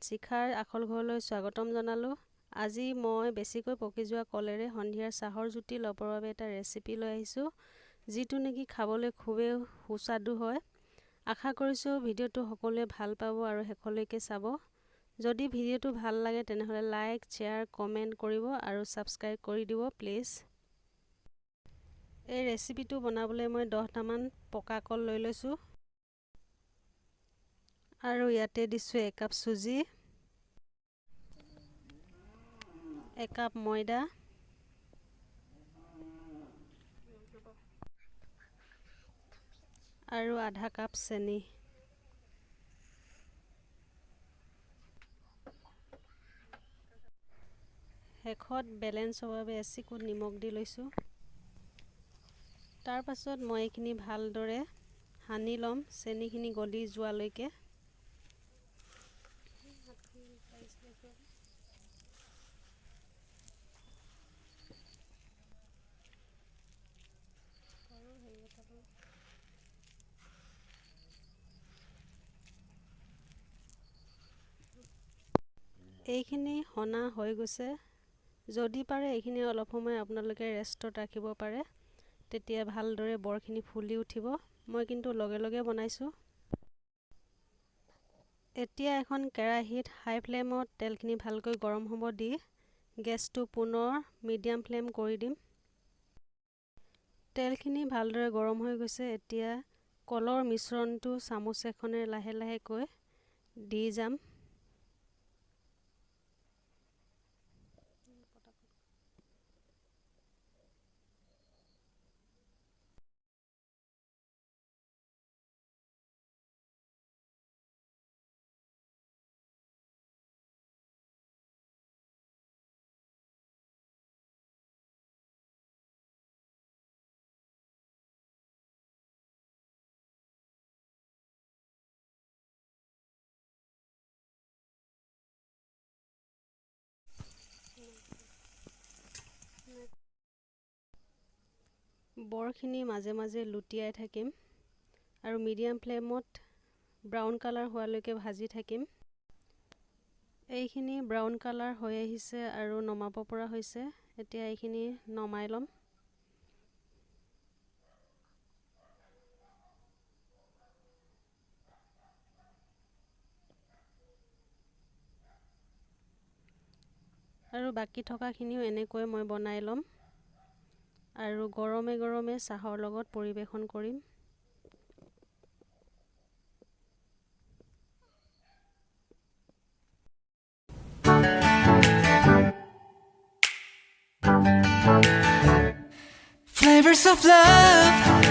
শিখাৰ আখল ঘৰলৈ স্বাগতম জনালোঁ। আজি মই বেছিকৈ পকি যোৱা কলেৰে সন্ধিয়াৰ চাহৰ জুতি ল'বৰ বাবে এটা ৰেচিপি লৈ আহিছোঁ, যিটো নেকি খাবলৈ খুবেই সুস্বাদু হয়। আশা কৰিছোঁ ভিডিঅ'টো সকলোৱে ভাল পাব আৰু শেষলৈকে চাব। যদি ভিডিঅ'টো ভাল লাগে তেনেহ'লে লাইক, শ্বেয়াৰ, কমেণ্ট কৰিব আৰু ছাবস্ক্ৰাইব কৰি দিব প্লিজ। এই ৰেচিপিটো বনাবলৈ মই 10টামান পকা কল লৈ লৈছোঁ আৰু ইয়াতে দিছোঁ 1 কাপ চুজি, 1 কাপ ময়দা, আৰু আধা কাপ চেনি। শেষত বেলেঞ্চৰ বাবে এচিকুট নিমখ দি লৈছোঁ। তাৰ পাছত মই এইখিনি ভালদৰে সানি ল'ম, চেনিখিনি গলি যোৱালৈকে। এইখিনি সনা হৈ গৈছে। যদি পাৰে এইখিনি অলপ সময় আপোনালোকে ৰেষ্টত ৰাখিব পাৰে, তেতিয়া ভালদৰে বৰখিনি ফুলি উঠিব। মই কিন্তু লগে লগে বনাইছোঁ। এতিয়া এখন কেৰাহীত হাই ফ্লেমত তেলখিনি ভালকৈ গৰম হ'ব দি গেছটো পুনৰ মিডিয়াম ফ্লেম কৰি দিম। তেলখিনি ভালদৰে গৰম হৈ গৈছে। এতিয়া কলৰ মিশ্ৰণটো চামুচ এখনেৰে লাহে লাহেকৈ দি যাম। বৰখিনি মাজে মাজে লুটিয়াই থাকিম আৰু মিডিয়াম ফ্লেমত ব্ৰাউন কালাৰ হোৱালৈকে ভাজি থাকিম। এইখিনি ব্ৰাউন কালাৰ হৈ আহিছে আৰু নমাব পৰা হৈছে। এতিয়া এইখিনি নমাই ল'ম। আৰু বাকী থকাখিনিও এনেকৈ মই বনাই ল'ম আৰু গৰমে গৰমে চাহৰ লগত পৰিৱেশন কৰিম। Flavors of love